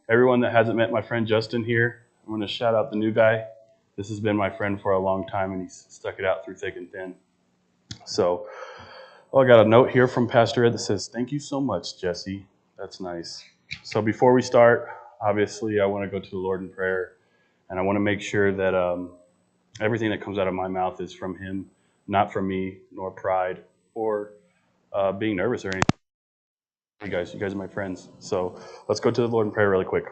Everyone that hasn't met my friend Justin here, I'm going to shout out the new guy. This has been my friend for a long time, and he's stuck it out through thick and thin. So, I got a note here from Pastor Ed that says, "Thank you so much, Jessie." That's nice. So before we start, obviously, I want to go to the Lord in prayer, and I want to make sure that everything that comes out of my mouth is from Him, not from me, nor pride, or being nervous or anything. You guys are my friends. So let's go to the Lord in prayer really quick.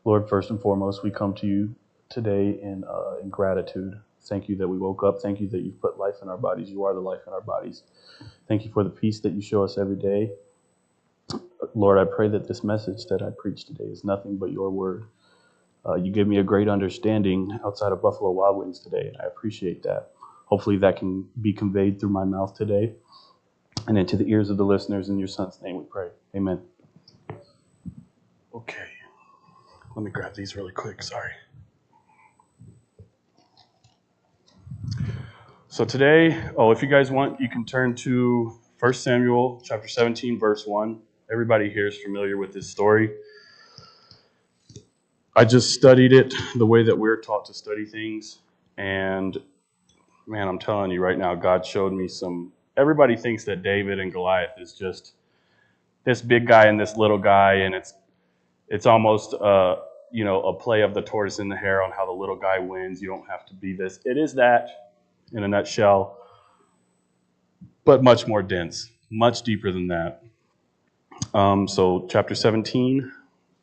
Lord, first and foremost, we come to you today in gratitude. Thank you that we woke up. Thank you that you've put life in our bodies. You are the life in our bodies. Thank you for the peace that you show us every day. Lord, I pray that this message that I preach today is nothing but your word. You gave me a great understanding outside of Buffalo Wild Wings today, and I appreciate that. Hopefully that can be conveyed through my mouth today and into the ears of the listeners. In your son's name we pray. Amen. Okay. Let me grab these really quick. Sorry. So today, if you guys want, you can turn to 1 Samuel chapter 17, verse 1. Everybody here is familiar with this story. I just studied it the way that we're taught to study things. And man, I'm telling you right now, God showed me some. Everybody thinks that David and Goliath is just this big guy and this little guy, and it's almost a play of the tortoise and the hare on how the little guy wins. You don't have to be this. It is that in a nutshell, but much more dense, much deeper than that. So chapter 17,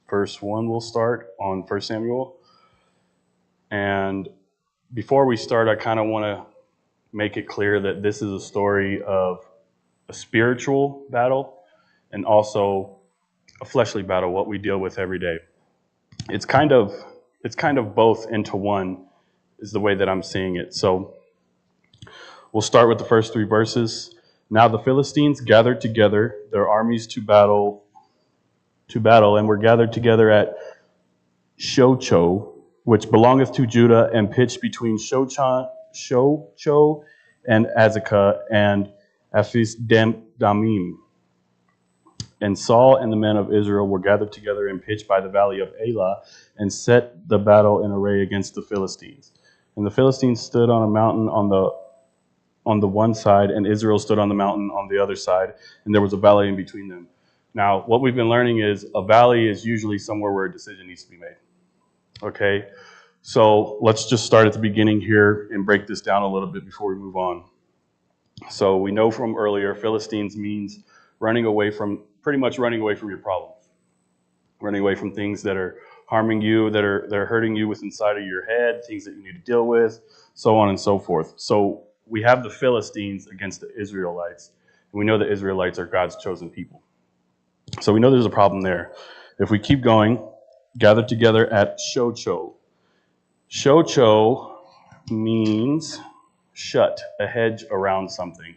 verse 1 will start on 1 Samuel. And before we start, I kind of want to make it clear that this is a story of a spiritual battle and also a fleshly battle, what we deal with every day. It's kind of both into one is the way that I'm seeing it. So we'll start with the first 3 verses. Now the Philistines gathered together their armies to battle, and were gathered together at Shocho, which belongeth to Judah, and pitched between Shocho and Azekah and Ephes-Dammim. And Saul and the men of Israel were gathered together and pitched by the valley of Elah, and set the battle in array against the Philistines. And the Philistines stood on a mountain on the one side, and Israel stood on the mountain on the other side, and there was a valley in between them. Now, what we've been learning is a valley is usually somewhere where a decision needs to be made. Okay? So let's just start at the beginning here and break this down a little bit before we move on. So we know from earlier, Philistines means pretty much running away from your problems. Running away from things that are harming you, that are hurting you with inside of your head, things that you need to deal with, so on and so forth. So we have the Philistines against the Israelites, and we know the Israelites are God's chosen people. So we know there's a problem there. If we keep going, gathered together at Shocho. Shocho means shut, a hedge around something.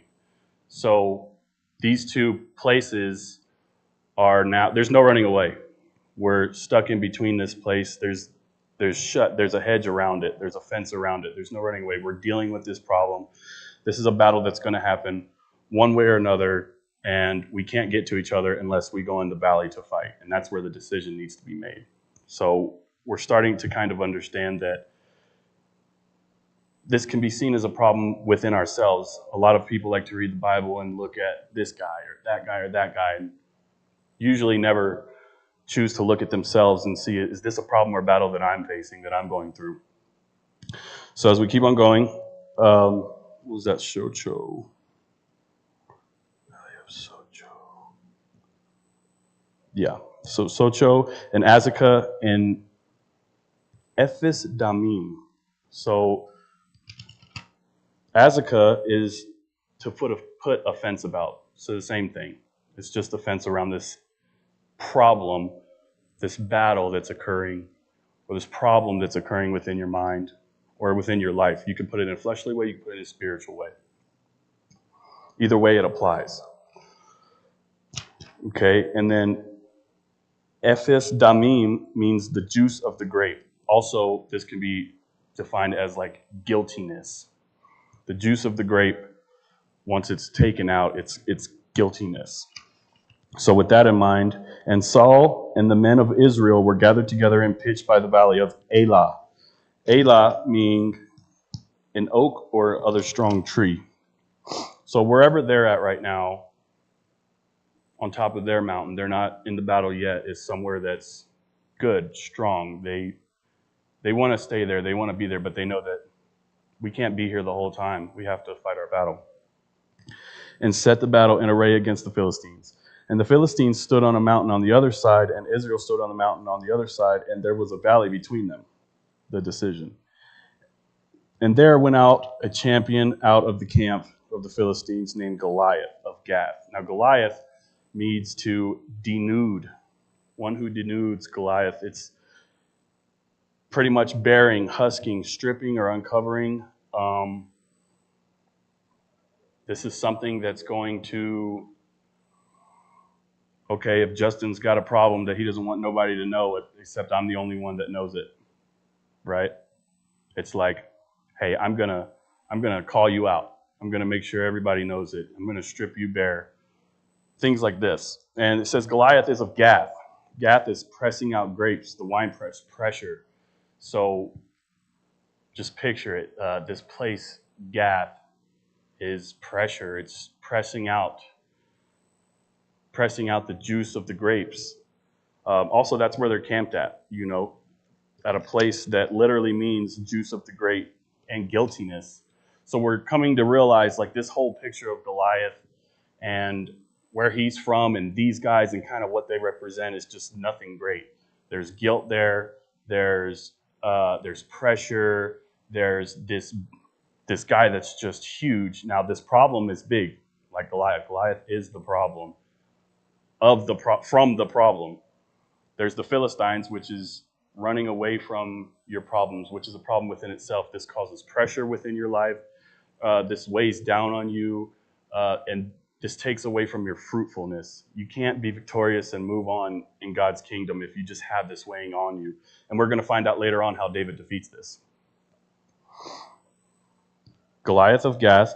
So these two places are now, there's no running away. We're stuck in between this place. There's a hedge around it. There's a fence around it. There's no running away. We're dealing with this problem. This is a battle that's going to happen one way or another, and we can't get to each other unless we go in the valley to fight. And that's where the decision needs to be made. So we're starting to kind of understand that this can be seen as a problem within ourselves. A lot of people like to read the Bible and look at this guy or that guy or that guy, and usually never choose to look at themselves and see, is this a problem or battle that I'm facing, that I'm going through? So as we keep on going, what was that? Shocho. Yeah. So Socho and Azekah and Ephes-Dammim. So Azekah is to put a fence about. So the same thing. It's just a fence around this problem, this battle that's occurring, or this problem that's occurring within your mind or within your life. You can put it in a fleshly way, you can put it in a spiritual way. Either way, it applies. Okay, and then Ephes-Dammim means the juice of the grape. Also, this can be defined as like guiltiness. The juice of the grape once it's taken out, it's guiltiness. So with that in mind, and Saul and the men of Israel were gathered together and pitched by the valley of Elah. Elah meaning an oak or other strong tree. So wherever they're at right now, on top of their mountain, they're not in the battle yet, is somewhere that's good, strong. They want to stay there, they want to be there, but they know that we can't be here the whole time. We have to fight our battle. And set the battle in array against the Philistines. And the Philistines stood on a mountain on the other side, and Israel stood on the mountain on the other side, and there was a valley between them, the decision. And there went out a champion out of the camp of the Philistines named Goliath of Gath. Now Goliath means to denude, one who denudes Goliath. It's pretty much bearing, husking, stripping, or uncovering. This is something that's going to, okay, if Justin's got a problem that he doesn't want nobody to know it, except I'm the only one that knows it, right? It's like, hey, I'm gonna call you out. I'm gonna make sure everybody knows it. I'm gonna strip you bare. Things like this. And it says Goliath is of Gath. Gath is pressing out grapes, the wine press, pressure. So just picture it. This place, Gath, is pressure. It's pressing out the juice of the grapes. Also, that's where they're camped at, at a place that literally means juice of the grape and guiltiness. So we're coming to realize, like, this whole picture of Goliath and where he's from and these guys and kind of what they represent is just nothing great. There's guilt there. There's pressure. There's this guy that's just huge. Now, this problem is big, like Goliath. Goliath is the problem from the problem. There's the Philistines, which is running away from your problems, which is a problem within itself. This causes pressure within your life. This weighs down on you, and this takes away from your fruitfulness. You can't be victorious and move on in God's kingdom if you just have this weighing on you. And we're going to find out later on how David defeats this. Goliath of Gath,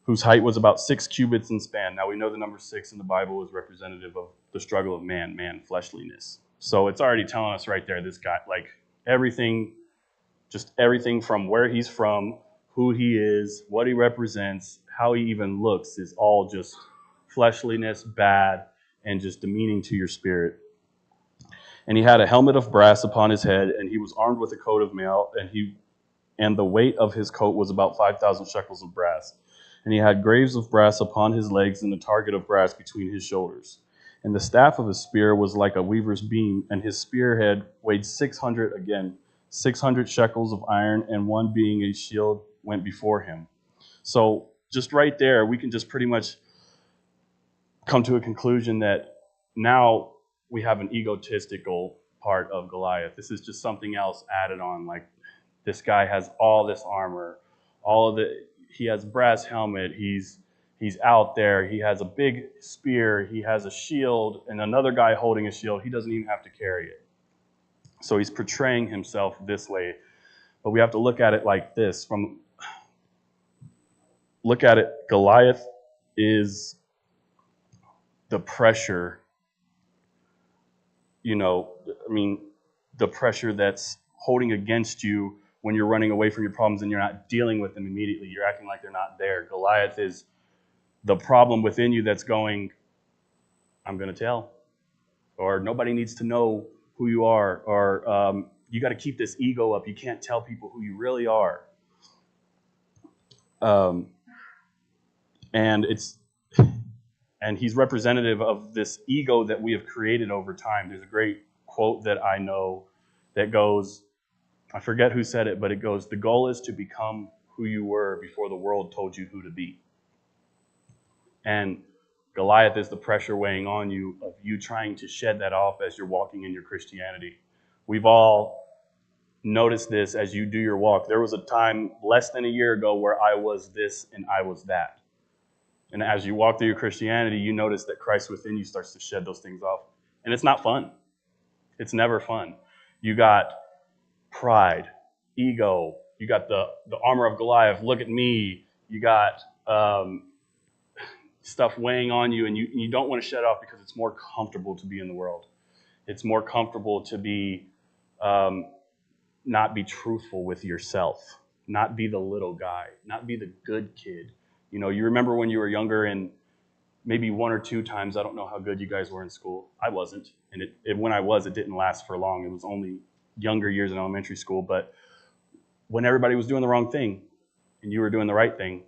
whose height was about 6 cubits in span. Now we know the number 6 in the Bible is representative of the struggle of man, fleshliness. So it's already telling us right there, this guy, like everything from where he's from, who he is, what he represents, how he even looks is all just fleshliness, bad, and just demeaning to your spirit. And he had a helmet of brass upon his head, and he was armed with a coat of mail, and the weight of his coat was about 5,000 shekels of brass. And he had greaves of brass upon his legs and a target of brass between his shoulders. And the staff of his spear was like a weaver's beam, and his spearhead weighed 600 shekels of iron, and one being a shield went before him. So just right there, we can just pretty much come to a conclusion that now we have an egotistical part of Goliath. This is just something else added on, like this guy has all this armor, he has brass helmet, he's out there, he has a big spear, he has a shield, and another guy holding a shield, he doesn't even have to carry it. So he's portraying himself this way. But we have to look at it like this. Goliath is the pressure, the pressure that's holding against you when you're running away from your problems and you're not dealing with them immediately. You're acting like they're not there. Goliath is the problem within you that's going, I'm going to tell. Or nobody needs to know who you are. Or you got to keep this ego up. You can't tell people who you really are. And he's representative of this ego that we have created over time. There's a great quote that I know that goes, I forget who said it, but it goes, the goal is to become who you were before the world told you who to be. And Goliath is the pressure weighing on you of you trying to shed that off as you're walking in your Christianity. We've all noticed this as you do your walk. There was a time less than a year ago where I was this and I was that. And as you walk through your Christianity, you notice that Christ within you starts to shed those things off. And it's not fun. It's never fun. You got pride, ego. You got the armor of Goliath. Look at me. You got stuff weighing on you, and you don't want to shut off because it's more comfortable to be in the world. It's more comfortable to be not be truthful with yourself, not be the little guy, not be the good kid. You remember when you were younger, and maybe one or two times, I don't know how good you guys were in school. I wasn't, and when I was, it didn't last for long. It was only younger years in elementary school, but when everybody was doing the wrong thing and you were doing the right thing,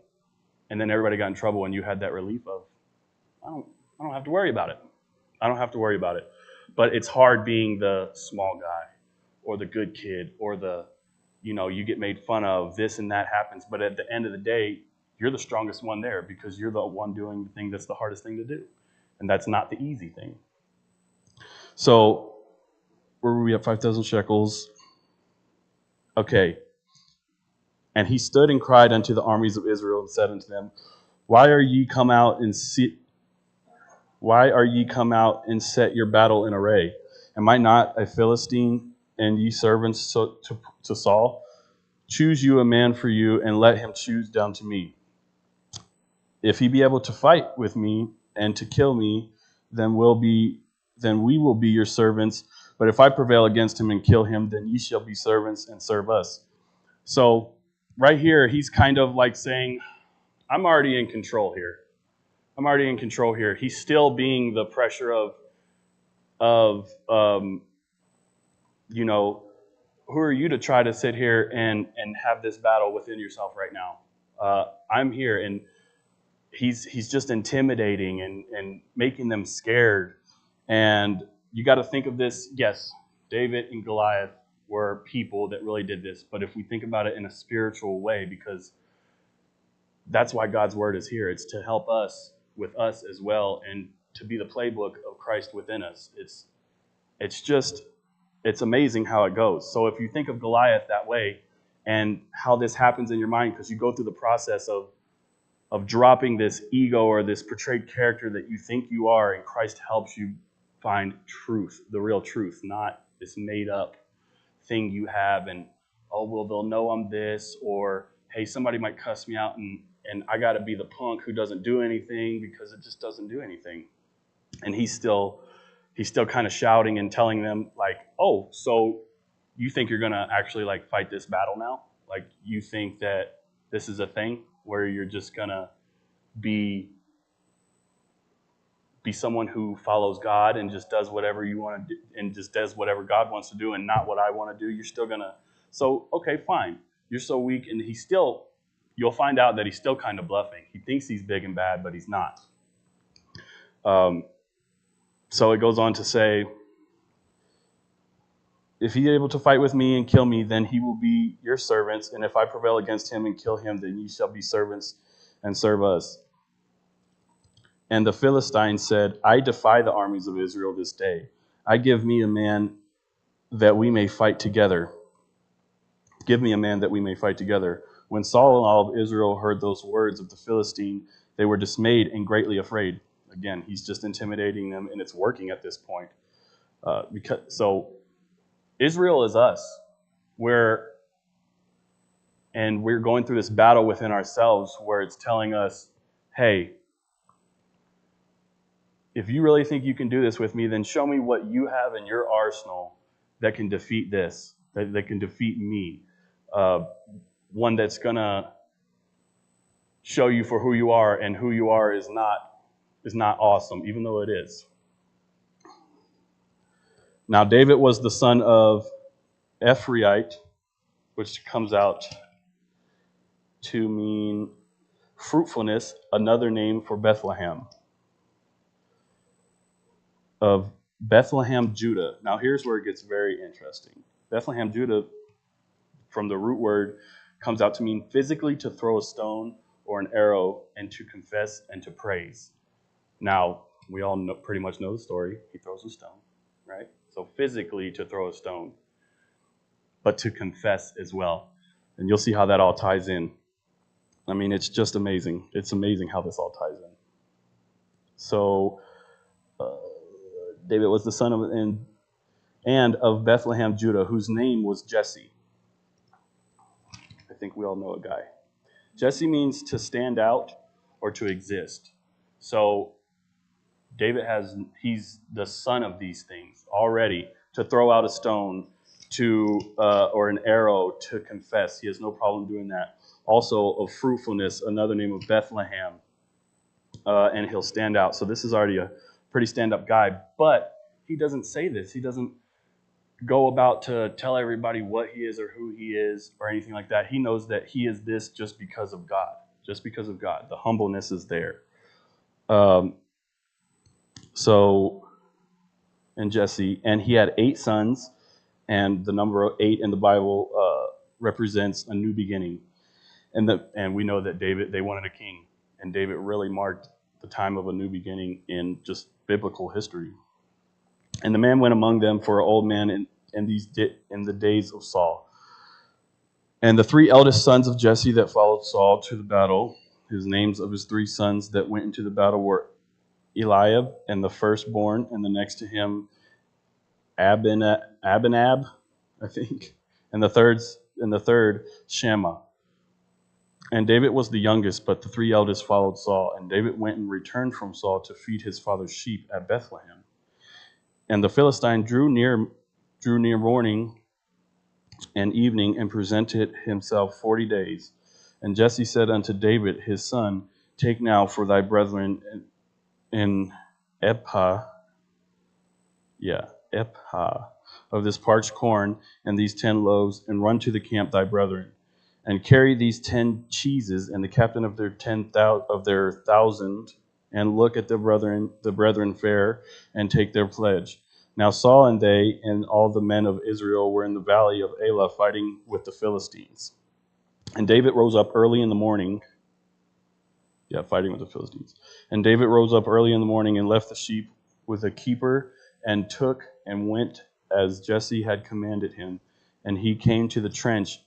and then everybody got in trouble, and you had that relief of, I don't have to worry about it. I don't have to worry about it. But it's hard being the small guy or the good kid or you get made fun of, this and that happens. But at the end of the day, you're the strongest one there because you're the one doing the thing that's the hardest thing to do. And that's not the easy thing. So where were we at? 5,000 shekels. Okay. And he stood and cried unto the armies of Israel and said unto them, Why are ye come out and set your battle in array? Am I not a Philistine, and ye servants to Saul? Choose you a man for you, and let him choose down to me. If he be able to fight with me and to kill me, then we will be your servants. But if I prevail against him and kill him, then ye shall be servants and serve us. So right here, he's kind of like saying, I'm already in control here. He's still being the pressure of who are you to try to sit here and have this battle within yourself right now? I'm here, and he's just intimidating and making them scared. And you got to think of this. Yes, David and Goliath were people that really did this, but if we think about it in a spiritual way, because that's why God's word is here. It's to help us with us as well, and to be the playbook of Christ within us. It's amazing how it goes. So if you think of Goliath that way, and how this happens in your mind, because you go through the process of dropping this ego or this portrayed character that you think you are, and Christ helps you find truth, the real truth, not this made up thing you have, and they'll know I'm this, or hey, somebody might cuss me out, and I got to be the punk who doesn't do anything because it just doesn't do anything. And he's still kind of shouting and telling them, like, oh, so you think you're going to actually like fight this battle now? Like, you think that this is a thing where you're just going to be someone who follows God and just does whatever you want to do, and just does whatever God wants to do and not what I want to do? You're still going to, so, okay, fine. You're so weak, and you'll find out that he's still kind of bluffing. He thinks he's big and bad, but he's not. So it goes on to say, if he is able to fight with me and kill me, then he will be your servants. And if I prevail against him and kill him, then ye shall be servants and serve us. And the Philistines said, I defy the armies of Israel this day. I give me a man that we may fight together. Give me a man that we may fight together. When Saul and all of Israel heard those words of the Philistine, they were dismayed and greatly afraid. Again, he's just intimidating them, and it's working at this point. So Israel is us. We're going through this battle within ourselves where it's telling us, hey, if you really think you can do this with me, then show me what you have in your arsenal that can defeat this, that can defeat me. One that's going to show you for who you are, and who you are is not awesome, even though it is. Now, David was the son of Ephraite, which comes out to mean fruitfulness, another name for Bethlehem. Of Bethlehem, Judah. Now, here's where it gets very interesting. Bethlehem, Judah, from the root word, comes out to mean physically to throw a stone or an arrow, and to confess and to praise. Now, we all pretty much know the story. He throws a stone, right? So physically to throw a stone, but to confess as well. And you'll see how that all ties in. I mean, it's just amazing. It's amazing how this all ties in. So, David was the son of and of Bethlehem, Judah, whose name was Jessie. I think we all know a guy. Jessie means to stand out or to exist. So he's the son of these things already. To throw out a stone, or an arrow to confess, he has no problem doing that. Also of fruitfulness, another name of Bethlehem, and he'll stand out. So this is already a pretty stand-up guy, but he doesn't say this. He doesn't go about to tell everybody what he is or who he is or anything like that. He knows that he is this just because of God. Just because of God. The humbleness is there. And Jessie, and he had 8 sons, and the number 8 in the Bible represents a new beginning. And we know that they wanted a king, and David really marked the time of a new beginning in just biblical history. And the man went among them for an old man in the days of Saul. And the 3 eldest sons of Jesse that followed Saul to the battle, his names of his 3 sons that went into the battle were Eliab, and the firstborn, and the next to him Abinab, I think, and the third Shammah. And David was the youngest, but the 3 eldest followed Saul. And David went and returned from Saul to feed his father's sheep at Bethlehem. And the Philistine drew near morning and evening, and presented himself 40 days. And Jesse said unto David his son, Take now for thy brethren in ephah of this parched corn, and these 10 loaves, and run to the camp thy brethren, and carry these 10 cheeses, and the captain of their 1,000, and look at the brethren fair, and take their pledge. Now Saul and they and all the men of Israel were in the valley of Elah fighting with the Philistines. And David rose up early in the morning. Fighting with the Philistines. And David rose up early in the morning and left the sheep with a keeper, and took and went as Jesse had commanded him. And he came to the trench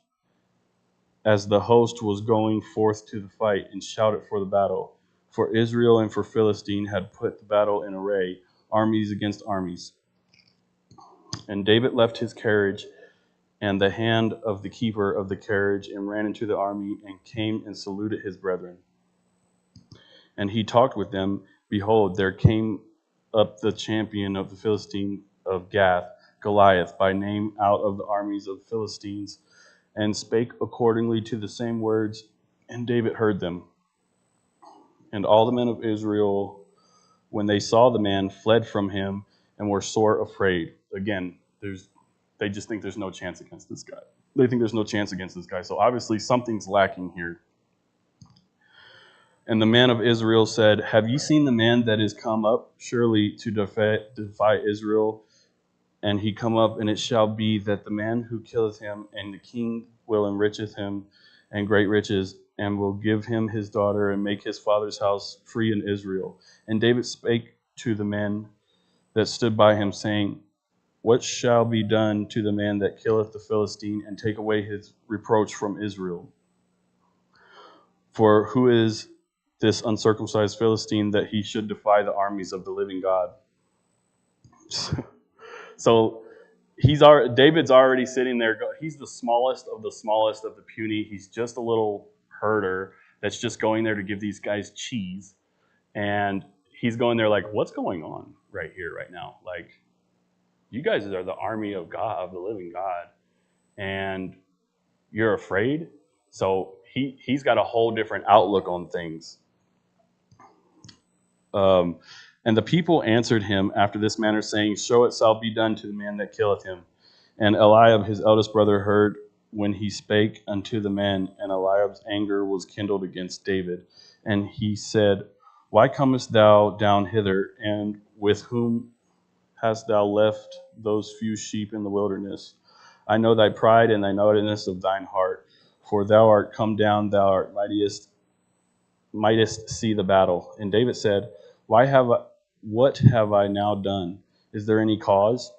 as the host was going forth to the fight, and shouted for the battle. For Israel and for Philistine had put the battle in array, armies against armies. And David left his carriage and the hand of the keeper of the carriage, and ran into the army, and came and saluted his brethren. And he talked with them. Behold, there came up the champion of the Philistine of Gath, Goliath, by name, out of the armies of the Philistines, and spake accordingly to the same words, and David heard them. And all the men of Israel, when they saw the man, fled from him, and were sore afraid. Again, they just think there's no chance against this guy. They think there's no chance against this guy. So obviously something's lacking here. And the man of Israel said, Have ye seen the man that is come up surely to defy Israel? And he come up, and it shall be that the man who killeth him, and the king will enricheth him, and great riches, and will give him his daughter, and make his father's house free in Israel. And David spake to the men that stood by him, saying, What shall be done to the man that killeth the Philistine, and take away his reproach from Israel? For who is this uncircumcised Philistine that he should defy the armies of the living God? So David's already sitting there. He's the smallest of the puny. He's just a little herder that's just going there to give these guys cheese. And he's going there like, what's going on right here, right now? Like, you guys are the army of God, of the living God, and you're afraid? So he's got a whole different outlook on things. And the people answered him after this manner, saying, So it shall be done to the man that killeth him. And Eliab his eldest brother heard when he spake unto the men, and Eliab's anger was kindled against David. And he said, Why comest thou down hither, and with whom hast thou left those few sheep in the wilderness? I know thy pride and thy naughtiness of thine heart, for thou art come down, thou art mightest see the battle. And David said, What have I now done? Is there any cause?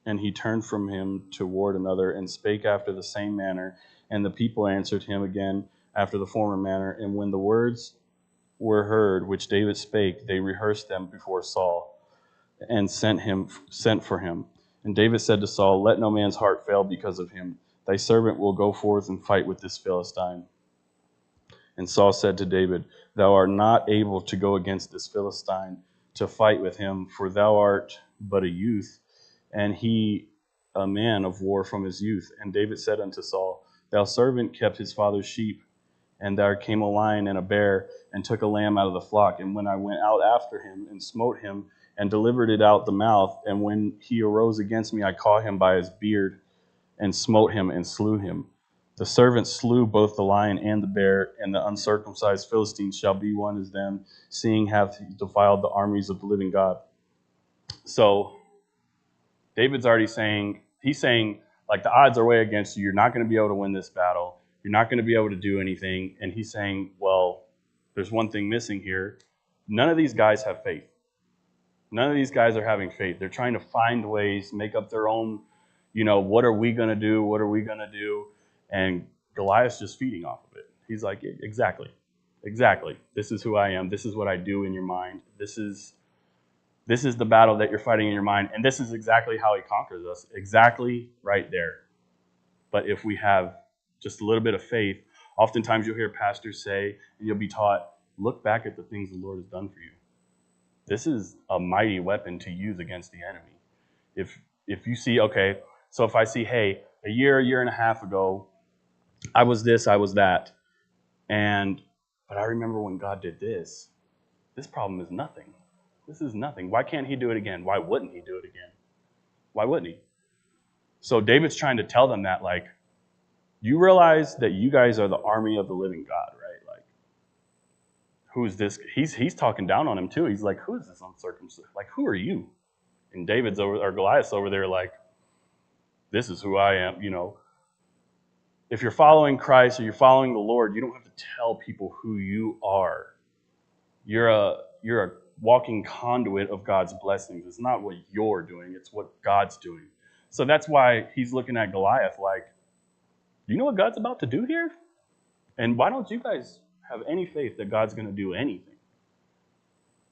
And he turned from him toward another, and spake after the same manner. And the people answered him again after the former manner. And when the words were heard which David spake, they rehearsed them before Saul, and sent for him. And David said to Saul, Let no man's heart fail because of him. Thy servant will go forth and fight with this Philistine. And Saul said to David, thou art not able to go against this Philistine to fight with him, for thou art but a youth, and he a man of war from his youth. And David said unto Saul, thou servant kept his father's sheep, and there came a lion and a bear, and took a lamb out of the flock. And when I went out after him, and smote him, and delivered it out the mouth, and when he arose against me, I caught him by his beard, and smote him, and slew him. The servant slew both the lion and the bear, and the uncircumcised Philistine shall be one as them, seeing hath he defiled the armies of the living God. So David's already saying, he's saying, like, the odds are way against you. You're not going to be able to win this battle. You're not going to be able to do anything. And he's saying, well, there's one thing missing here. None of these guys have faith. None of these guys are having faith. They're trying to find ways, make up their own, what are we going to do? What are we going to do? And Goliath's just feeding off of it. He's like, exactly. This is who I am. This is what I do in your mind. This is the battle that you're fighting in your mind. And this is exactly how he conquers us. Exactly right there. But if we have just a little bit of faith, oftentimes you'll hear pastors say, and you'll be taught, look back at the things the Lord has done for you. This is a mighty weapon to use against the enemy. If you see, okay, so if I see, hey, a year and a half ago, I was this, I was that, but I remember when God did this. This problem is nothing. This is nothing. Why can't he do it again? Why wouldn't he do it again? Why wouldn't he? So David's trying to tell them that, like, you realize that you guys are the army of the living God, right? Like, who's this? He's talking down on him too. He's like, who is this uncircumcised? Like, who are you? And Goliath's over there like, this is who I am, If you're following Christ or you're following the Lord, you don't have to tell people who you are. You're a walking conduit of God's blessings. It's not what you're doing, it's what God's doing. So that's why he's looking at Goliath like, you know what God's about to do here? And why don't you guys have any faith that God's going to do anything?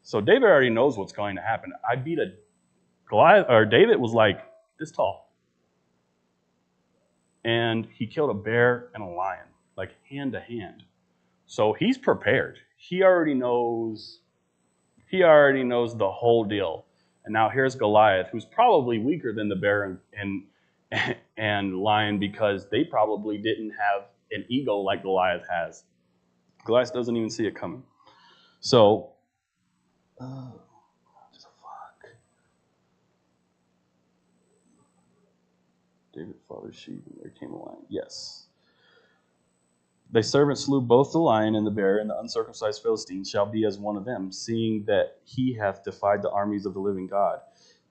So David already knows what's going to happen. David was like this tall. And he killed a bear and a lion, like hand to hand. So he's prepared. He already knows the whole deal. And now here's Goliath, who's probably weaker than the bear and lion because they probably didn't have an ego like Goliath has. Goliath doesn't even see it coming. So, David fathered sheep, and there came a lion. Yes. Thy servant slew both the lion and the bear, and the uncircumcised Philistine shall be as one of them, seeing that he hath defied the armies of the living God.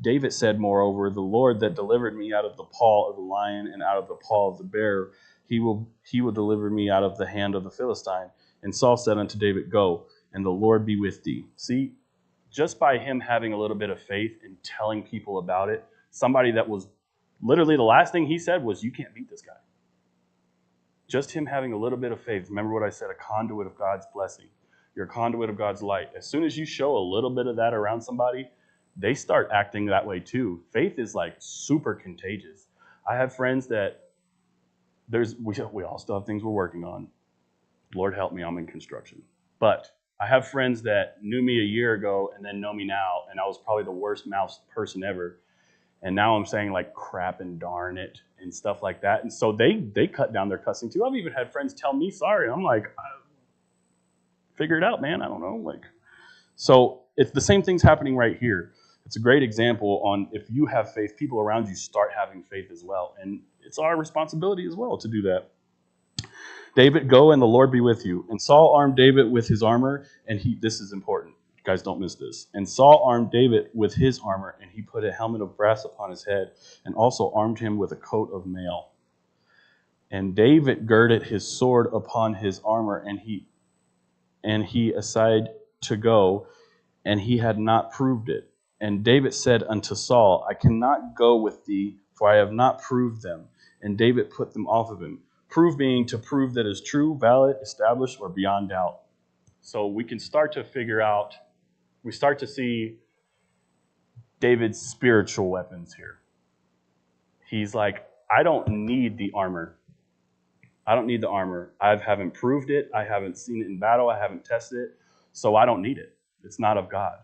David said, moreover, the Lord that delivered me out of the paw of the lion and out of the paw of the bear, he will deliver me out of the hand of the Philistine. And Saul said unto David, go, and the Lord be with thee. See, just by him having a little bit of faith and telling people about it, somebody that was literally the last thing he said was, you can't beat this guy. Just him having a little bit of faith. Remember what I said, a conduit of God's blessing. You're a conduit of God's light. As soon as you show a little bit of that around somebody, they start acting that way too. Faith is like super contagious. I have friends that we all still have things we're working on. Lord help me, I'm in construction. But I have friends that knew me a year ago and then know me now, and I was probably the worst mouthed person ever. And now I'm saying like crap and darn it and stuff like that. And so they cut down their cussing too. I've even had friends tell me sorry. I'm like, figure it out, man. I don't know. So it's the same thing's happening right here. It's a great example on if you have faith, people around you start having faith as well. And it's our responsibility as well to do that. David, go and the Lord be with you. And Saul armed David with his armor. And this is important. Guys, don't miss this. And Saul armed David with his armor, and he put a helmet of brass upon his head, and also armed him with a coat of mail. And David girded his sword upon his armor, and he essayed to go, and he had not proved it. And David said unto Saul, I cannot go with thee, for I have not proved them. And David put them off of him. Prove being to prove that is true, valid, established, or beyond doubt. So we can start to figure out, we start to see David's spiritual weapons here. He's like, I don't need the armor. I don't need the armor. I haven't proved it. I haven't seen it in battle. I haven't tested it. So I don't need it. It's not of God.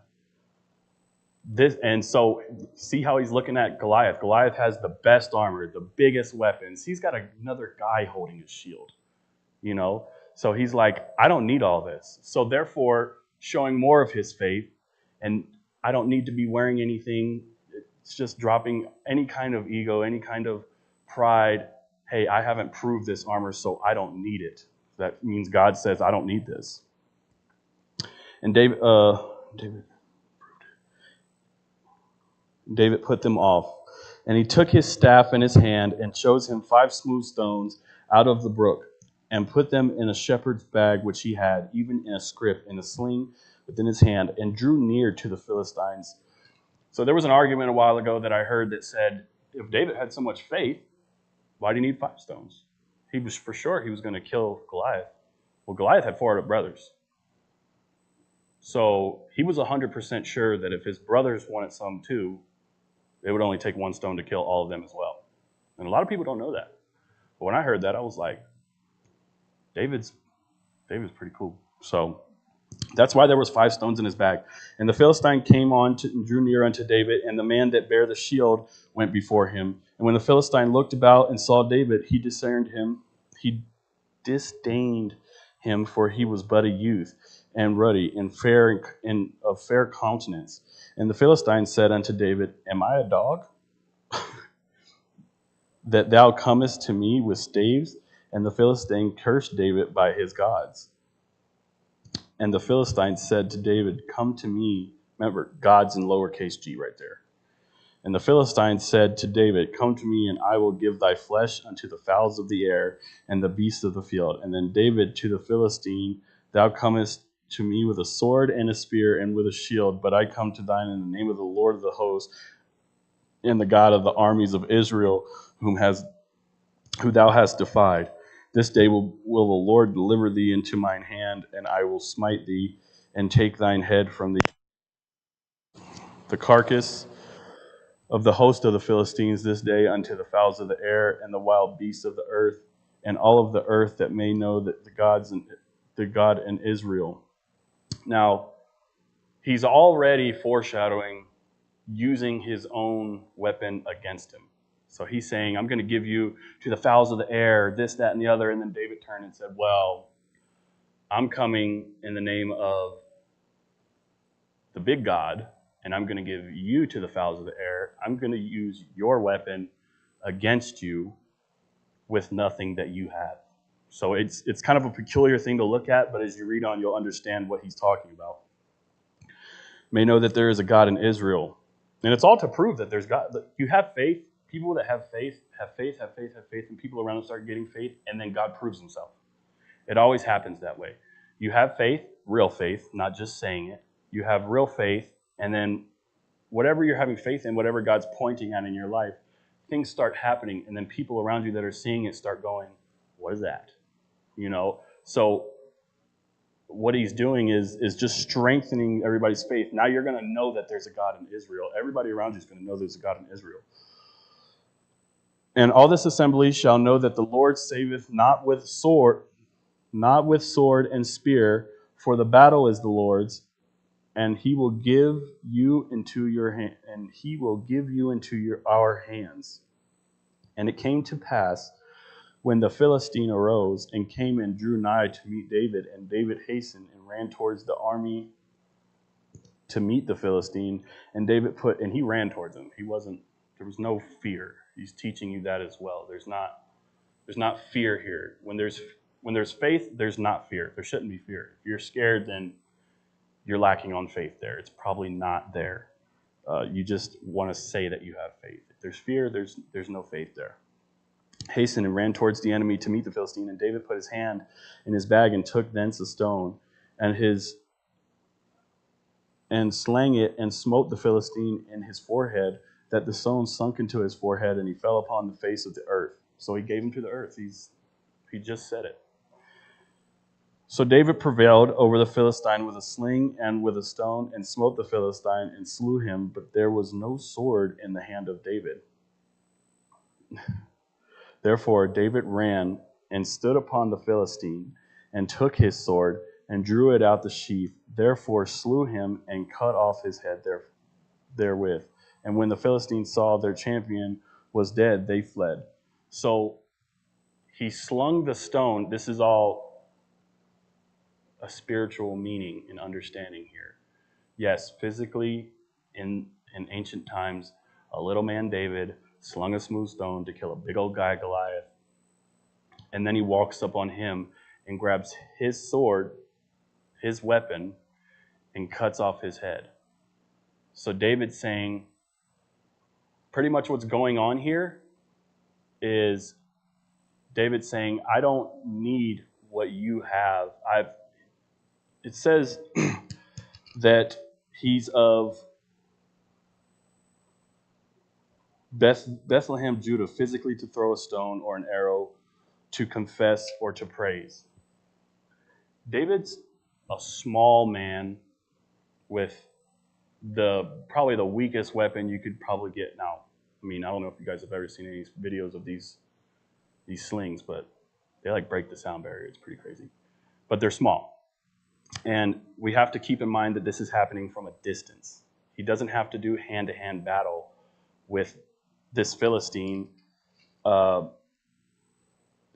And so see how he's looking at Goliath. Goliath has the best armor, the biggest weapons. He's got another guy holding his shield, you know? So he's like, I don't need all this. So therefore, showing more of his faith, and I don't need to be wearing anything. It's just dropping any kind of ego, any kind of pride. Hey, I haven't proved this armor, so I don't need it. That means God says, I don't need this. And David put them off. And he took his staff in his hand and chose him 5 smooth stones out of the brook and put them in a shepherd's bag which he had, even in a scrip, in a sling within his hand, and drew near to the Philistines. So there was an argument a while ago that I heard that said, if David had so much faith, why do you need 5 stones? He was for sure he was going to kill Goliath. Well, Goliath had 4 other brothers. So he was 100% sure that if his brothers wanted some too, it would only take 1 stone to kill all of them as well. And a lot of people don't know that. But when I heard that, I was like, David's pretty cool. So that's why there was 5 stones in his bag. And the Philistine came on and drew near unto David, and the man that bare the shield went before him. And when the Philistine looked about and saw David, he disdained him, for he was but a youth, and ruddy, and fair, and of fair countenance. And the Philistine said unto David, Am I a dog, that thou comest to me with staves? And the Philistine cursed David by his gods. And the Philistine said to David, Come to me. Remember, gods in lowercase g right there. And the Philistine said to David, Come to me, and I will give thy flesh unto the fowls of the air and the beasts of the field. And then David to the Philistine, Thou comest to me with a sword and a spear and with a shield, but I come to thine in the name of the Lord of the hosts and the God of the armies of Israel, who thou hast defied. This day will the Lord deliver thee into mine hand, and I will smite thee and take thine head from the carcass of the host of the Philistines this day unto the fowls of the air and the wild beasts of the earth, and all of the earth that may know that the God in Israel. Now, he's already foreshadowing using his own weapon against him. So he's saying, I'm going to give you to the fowls of the air, this, that, and the other. And then David turned and said, well, I'm coming in the name of the big God, and I'm going to give you to the fowls of the air. I'm going to use your weapon against you with nothing that you have. So it's kind of a peculiar thing to look at, but as you read on, you'll understand what he's talking about. May know that there is a God in Israel. And it's all to prove that there's God. You have faith. People that have faith, and people around them start getting faith, and then God proves himself. It always happens that way. You have faith, real faith, not just saying it. You have real faith, and then whatever you're having faith in, whatever God's pointing at in your life, things start happening, and then people around you that are seeing it start going, what is that? You know? So what he's doing is just strengthening everybody's faith. Now you're going to know that there's a God in Israel. Everybody around you is going to know there's a God in Israel. And all this assembly shall know that the Lord saveth not with sword and spear, for the battle is the Lord's, and he will give you into your hand, and he will give you into our hands. And it came to pass, when the Philistine arose and came and drew nigh to meet David, and David hastened and ran towards the army to meet the Philistine, and he ran towards him. There was no fear. He's teaching you that as well. There's not fear here. When there's faith, there's not fear. There shouldn't be fear. If you're scared, then you're lacking on faith there. It's probably not there. You just want to say that you have faith. If there's fear, there's no faith there. Hastened and ran towards the enemy to meet the Philistine, and David put his hand in his bag and took thence a stone, and slang it, and smote the Philistine in his forehead, that the stone sunk into his forehead, and he fell upon the face of the earth. So he gave him to the earth. He just said it. So David prevailed over the Philistine with a sling and with a stone, and smote the Philistine and slew him, but there was no sword in the hand of David. Therefore David ran and stood upon the Philistine, and took his sword, and drew it out the sheath, therefore slew him, and cut off his head therewith. And when the Philistines saw their champion was dead, they fled. So he slung the stone. This is all a spiritual meaning and understanding here. Yes, physically, in ancient times, a little man David slung a smooth stone to kill a big old guy, Goliath. And then he walks up on him and grabs his sword, his weapon, and cuts off his head. So David's saying, pretty much what's going on here is David saying, I don't need what you have. It says that he's of Bethlehem, Judah, physically to throw a stone or an arrow, to confess or to praise. David's a small man with probably the weakest weapon you could probably get. Now, I mean, I don't know if you guys have ever seen any videos of these slings, but they like break the sound barrier. It's pretty crazy. But they're small. And we have to keep in mind that this is happening from a distance. He doesn't have to do hand-to-hand battle with this Philistine.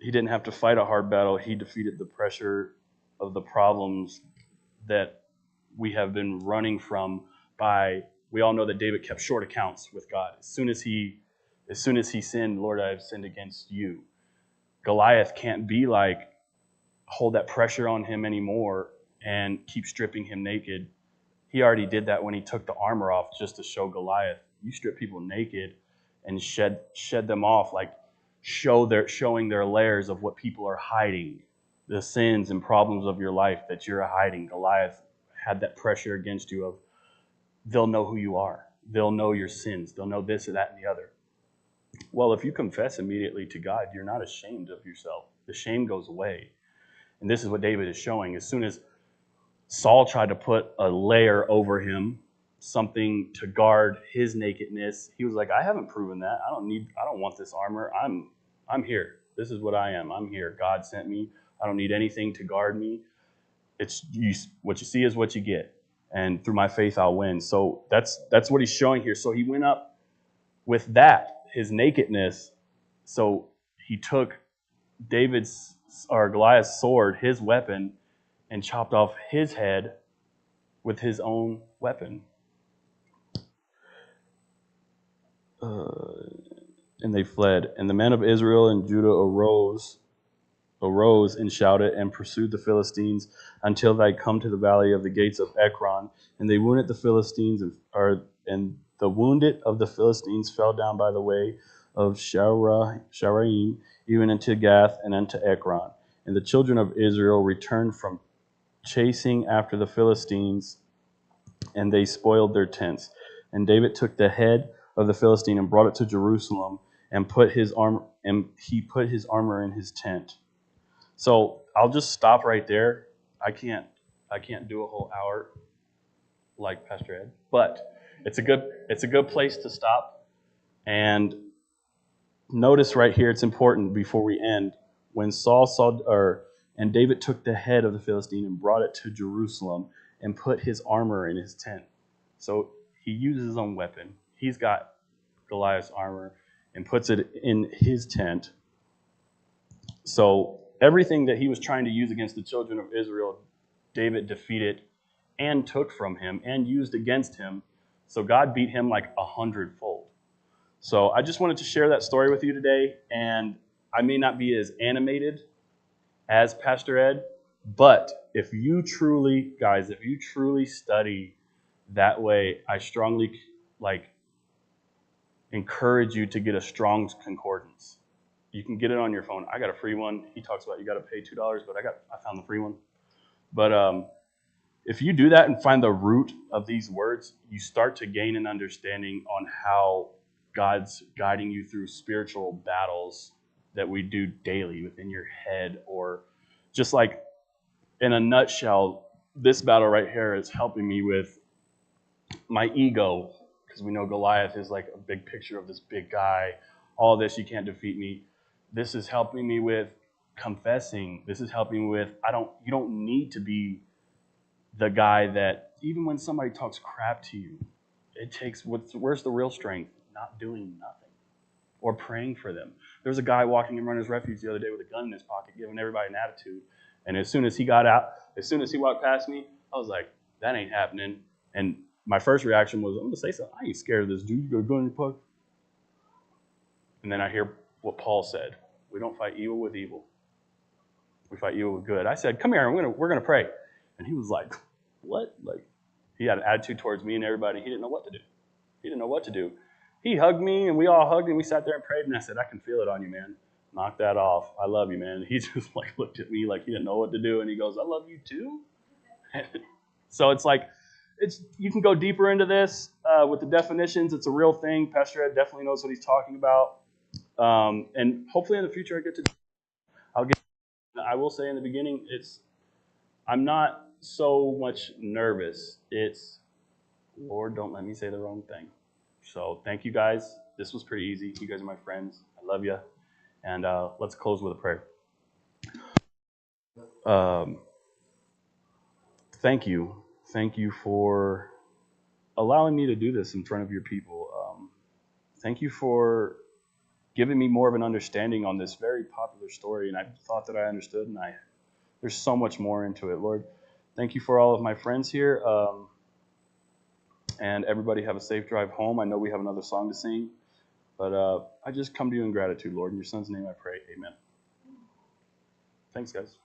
He didn't have to fight a hard battle. He defeated the pressure of the problems that we have been running from we all know that David kept short accounts with God. As soon as he sinned, Lord, I have sinned against you. Goliath can't be like, hold that pressure on him anymore and keep stripping him naked. He already did that when he took the armor off just to show Goliath. You strip people naked and shed them off, like showing their layers of what people are hiding, the sins and problems of your life that you're hiding. Goliath had that pressure against you of, they'll know who you are. They'll know your sins. They'll know this or that and the other. Well, if you confess immediately to God, you're not ashamed of yourself. The shame goes away. And this is what David is showing. As soon as Saul tried to put a layer over him, something to guard his nakedness, he was like, I haven't proven that. I don't want this armor. I'm here. This is what I am. I'm here. God sent me. I don't need anything to guard me. What you see is what you get. And through my faith, I'll win. So that's what he's showing here. So he went up with that, his nakedness. So he took Goliath's sword, his weapon, and chopped off his head with his own weapon. And they fled. And the men of Israel and Judah arose and shouted and pursued the Philistines until they come to the valley of the gates of Ekron. And they wounded the Philistines, and the wounded of the Philistines fell down by the way of Sharaim, even unto Gath and unto Ekron. And the children of Israel returned from chasing after the Philistines, and they spoiled their tents. And David took the head of the Philistine and brought it to Jerusalem, and he put his armor in his tent. So I'll just stop right there. I can't do a whole hour like Pastor Ed, but it's a good place to stop. And notice right here, it's important before we end, when and David took the head of the Philistine and brought it to Jerusalem and put his armor in his tent. So he uses his own weapon. He's got Goliath's armor and puts it in his tent. So everything that he was trying to use against the children of Israel, David defeated and took from him and used against him. So God beat him like 100-fold. So I just wanted to share that story with you today. And I may not be as animated as Pastor Ed, but if you truly study that way, I strongly encourage you to get a Strong's Concordance. You can get it on your phone. I got a free one. He talks about you got to pay $2, but I found the free one. But if you do that and find the root of these words, you start to gain an understanding on how God's guiding you through spiritual battles that we do daily within your head, or just like in a nutshell, this battle right here is helping me with my ego, because we know Goliath is like a big picture of this big guy. All this, you can't defeat me. This is helping me with confessing. This is helping with, you don't need to be the guy that, even when somebody talks crap to you, it takes, where's the real strength? Not doing nothing. Or praying for them. There was a guy walking in Runner's Refuge the other day with a gun in his pocket, giving everybody an attitude. And as soon as he walked past me, I was like, that ain't happening. And my first reaction was, I'm going to say something. I ain't scared of this dude. You got a gun in your pocket? And then I hear what Paul said. We don't fight evil with evil. We fight evil with good. I said, come here, we're going to pray. And he was like, what? Like, he had an attitude towards me and everybody. He didn't know what to do. He hugged me, and we all hugged, and we sat there and prayed, and I said, I can feel it on you, man. Knock that off. I love you, man. And he just like looked at me like he didn't know what to do, and he goes, I love you too? So it's like, you can go deeper into this with the definitions. It's a real thing. Pastor Ed definitely knows what he's talking about. And hopefully in the future I will say in the beginning, I'm not so much nervous. It's, Lord, don't let me say the wrong thing. So thank you guys. This was pretty easy. You guys are my friends. I love you. And let's close with a prayer. Thank you. Thank you for allowing me to do this in front of your people. Thank you for giving me more of an understanding on this very popular story. And I thought that I understood, and there's so much more into it. Lord, thank you for all of my friends here. And everybody have a safe drive home. I know we have another song to sing, but I just come to you in gratitude, Lord. In your son's name I pray, amen. Thanks, guys.